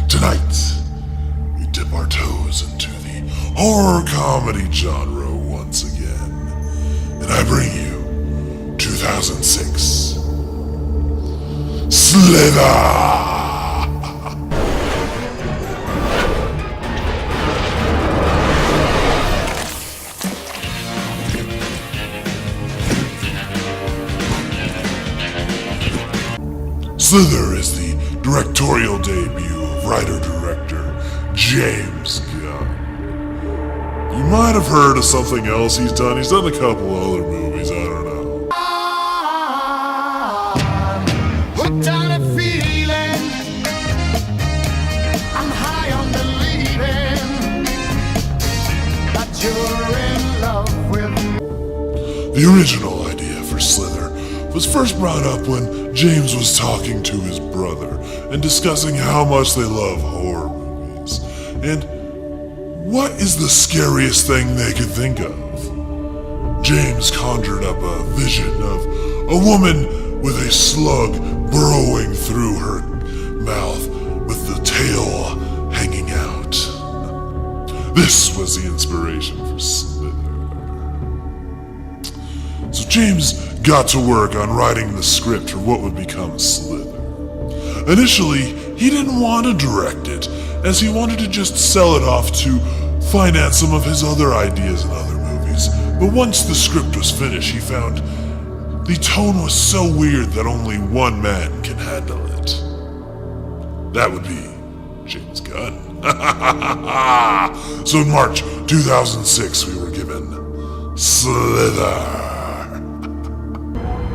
Tonight, we dip our toes into the horror comedy genre once again. And I bring you 2006 Slither! Slither is the directorial debut of writer-director James Gunn. You might have heard of something else he's done. He's done a couple other movies, I don't know. Hooked on a feeling, I'm high on believing that you're in love with me. The original idea for Slither was first brought up when James was talking to his brother and discussing how much they love horror movies. And what is the scariest thing they could think of? James conjured up a vision of a woman with a slug burrowing through her mouth with the tail hanging out. This was the inspiration for Slither. So James got to work on writing the script for what would become Slither. Initially, he didn't want to direct it, as he wanted to just sell it off to finance some of his other ideas in other movies. But once the script was finished, he found the tone was so weird that only one man can handle it. That would be James Gunn. So in March 2006, we were given Slither.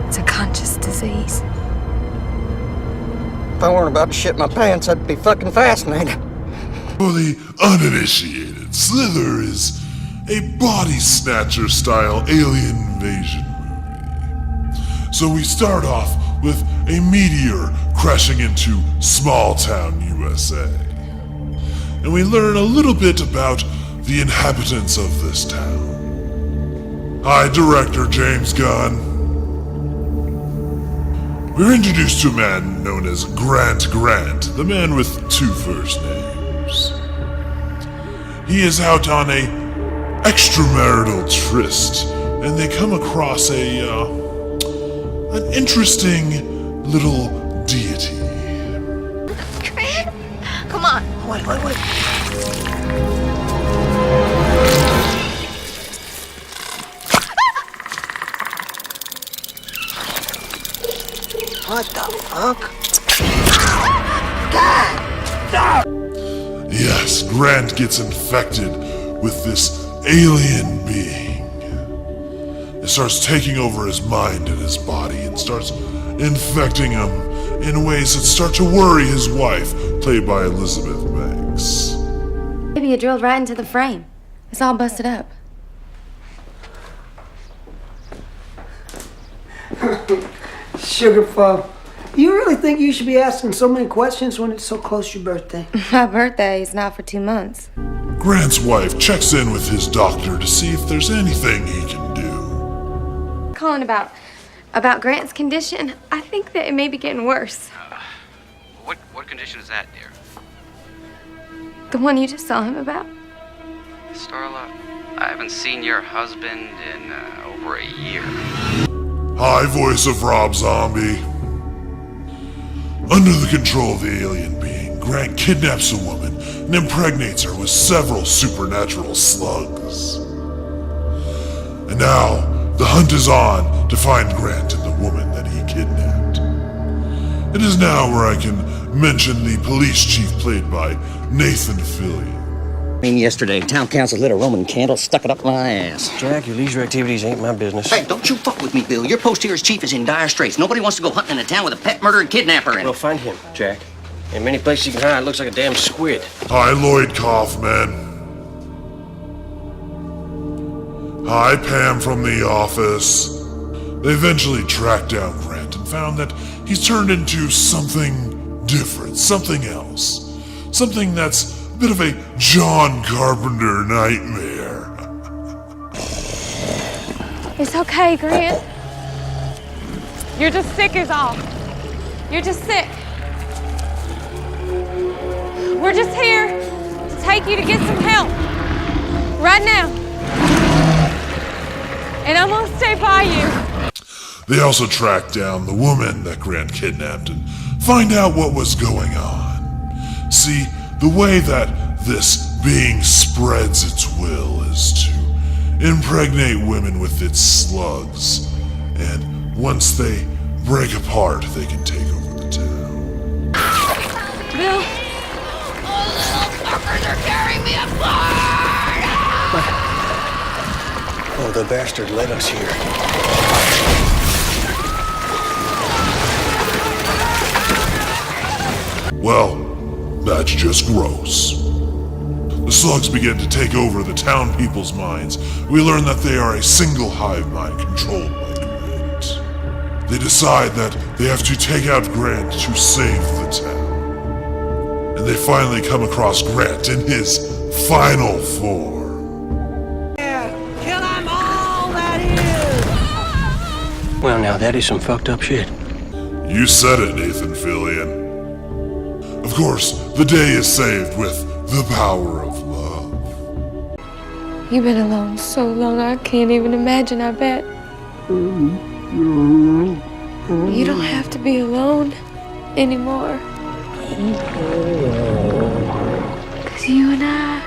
It's a conscious disease. If I weren't about to shit my pants, I'd be fucking fascinated. For the uninitiated, Slither is a body snatcher style alien invasion movie. So we start off with a meteor crashing into small town USA. And we learn a little bit about the inhabitants of this town. Hi, director James Gunn. We're introduced to a man known as Grant, the man with two first names. He is out on a extramarital tryst, and they come across an interesting little deity. Grant, come on. Wait. What the fuck? Yes, Grant gets infected with this alien being. It starts taking over his mind and his body and starts infecting him in ways that start to worry his wife, played by Elizabeth Banks. Maybe you drilled right into the frame. It's all busted up. Sugarful. You really think you should be asking so many questions when it's so close to your birthday? My birthday is not for 2 months. Grant's wife checks in with his doctor to see if there's anything he can do. Calling about Grant's condition. I think that it may be getting worse. What condition is that, dear? The one you just saw him about. Starla, I haven't seen your husband in over a year. Hi, voice of Rob Zombie. Under the control of the alien being, Grant kidnaps a woman and impregnates her with several supernatural slugs. And now, the hunt is on to find Grant and the woman that he kidnapped. It is now where I can mention the police chief played by Nathan Fillion. Yesterday, town council lit a Roman candle, stuck it up my ass. Jack, your leisure activities ain't my business. Hey, don't you fuck with me, Bill. Your post here as chief is in dire straits. Nobody wants to go hunting in a town with a pet murder and kidnapper in it. Well, find him, Jack. In many places you can hide, looks like a damn squid. Hi, Lloyd Kaufman. Hi, Pam from the office. They eventually tracked down Grant and found that he's turned into something different, something else. Something that's a bit of a John Carpenter nightmare. It's okay, Grant. You're just sick is all. You're just sick. We're just here to take you to get some help. Right now. And I'm gonna stay by you. They also track down the woman that Grant kidnapped and find out what was going on. See, the way that this being spreads its will is to impregnate women with its slugs, and once they break apart, they can take over the town. Bill. Oh, the bastard led us here. Well, that's just gross. The slugs begin to take over the town people's minds. We learn that they are a single hive mind controlled by Grant. They decide that they have to take out Grant to save the town. And they finally come across Grant in his final form. Well, now that is some fucked up shit. You said it, Nathan Fillion. Of course, the day is saved with the power of love. You've been alone so long, I can't even imagine, I bet. You don't have to be alone anymore. 'Cause you and I,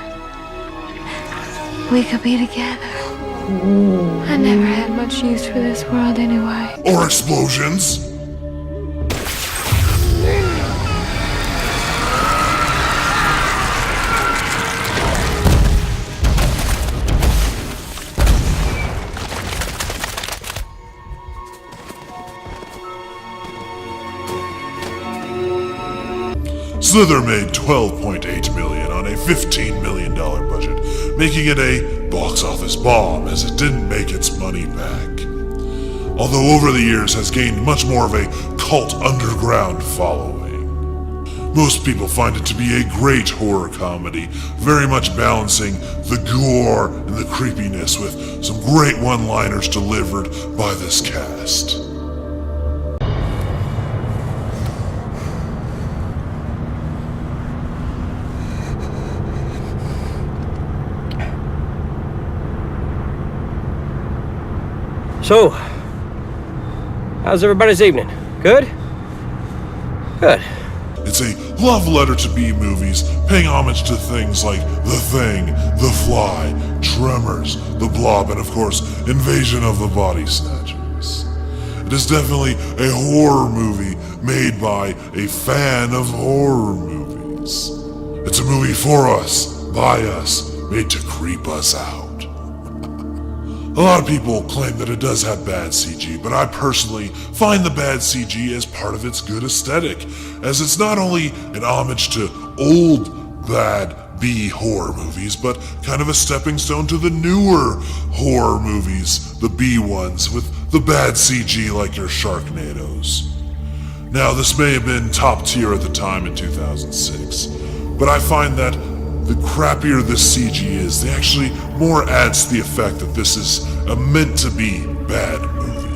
we could be together. I never had much use for this world anyway. Or explosions. Slither made $12.8 million on a $15 million budget, making it a box office bomb as it didn't make its money back. Although over the years has gained much more of a cult underground following. Most people find it to be a great horror comedy, very much balancing the gore and the creepiness with some great one-liners delivered by this cast. So, how's everybody's evening? Good? Good. It's a love letter to B movies, paying homage to things like The Thing, The Fly, Tremors, The Blob, and of course, Invasion of the Body Snatchers. It is definitely a horror movie made by a fan of horror movies. It's a movie for us, by us, made to creep us out. A lot of people claim that it does have bad CG, but I personally find the bad CG as part of its good aesthetic, as it's not only an homage to old bad B horror movies, but kind of a stepping stone to the newer horror movies, the B ones, with the bad CG like your Sharknadoes. Now, this may have been top tier at the time in 2006, but I find that the crappier this CG is, the actually more adds to the effect that this is a meant-to-be bad movie.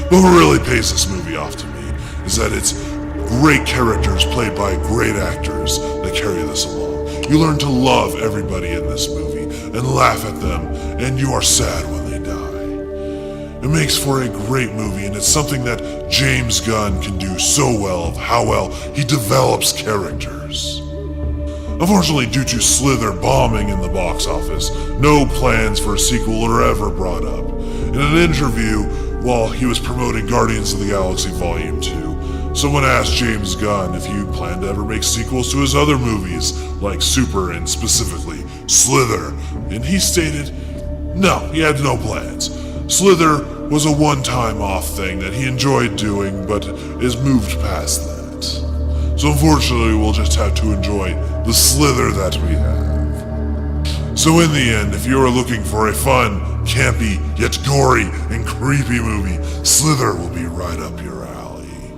But what really pays this movie off to me is that it's great characters played by great actors that carry this along. You learn to love everybody in this movie and laugh at them, and you are sad when they die. It makes for a great movie, and it's something that James Gunn can do so well of how well he develops characters. Unfortunately, due to Slither bombing in the box office, no plans for a sequel are ever brought up. In an interview while he was promoting Guardians of the Galaxy Volume 2, someone asked James Gunn if he planned to ever make sequels to his other movies, like Super and specifically Slither, and he stated, no, he had no plans. Slither was a one-time off thing that he enjoyed doing, but is moved past that. So unfortunately, we'll just have to enjoy the Slither that we have. So in the end, if you are looking for a fun, campy, yet gory and creepy movie, Slither will be right up your alley.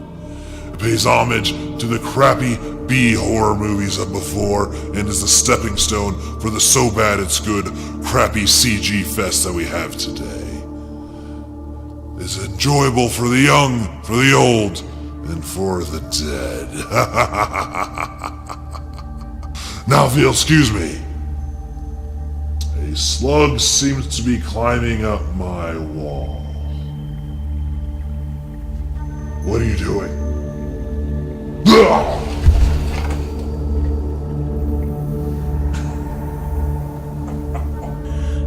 It pays homage to the crappy B horror movies of before and is the stepping stone for the so bad it's good, crappy CG fest that we have today. It's enjoyable for the young, for the old, and for the dead. Now, if you'll excuse me, a slug seems to be climbing up my wall. What are you doing? Ugh!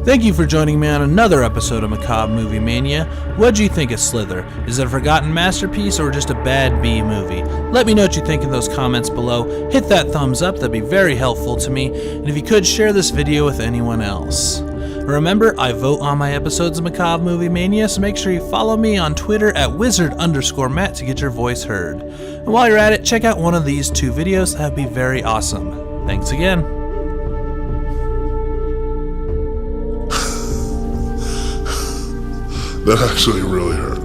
Thank you for joining me on another episode of Macabre Movie Mania. What'd you think of Slither? Is it a forgotten masterpiece or just a bad B movie? Let me know what you think in those comments below. Hit that thumbs up, that'd be very helpful to me. And if you could, share this video with anyone else. Remember, I vote on my episodes of Macabre Movie Mania, so make sure you follow me on Twitter at wizard_Matt to get your voice heard. And while you're at it, check out one of these 2 videos, that'd be very awesome. Thanks again. That actually really hurt.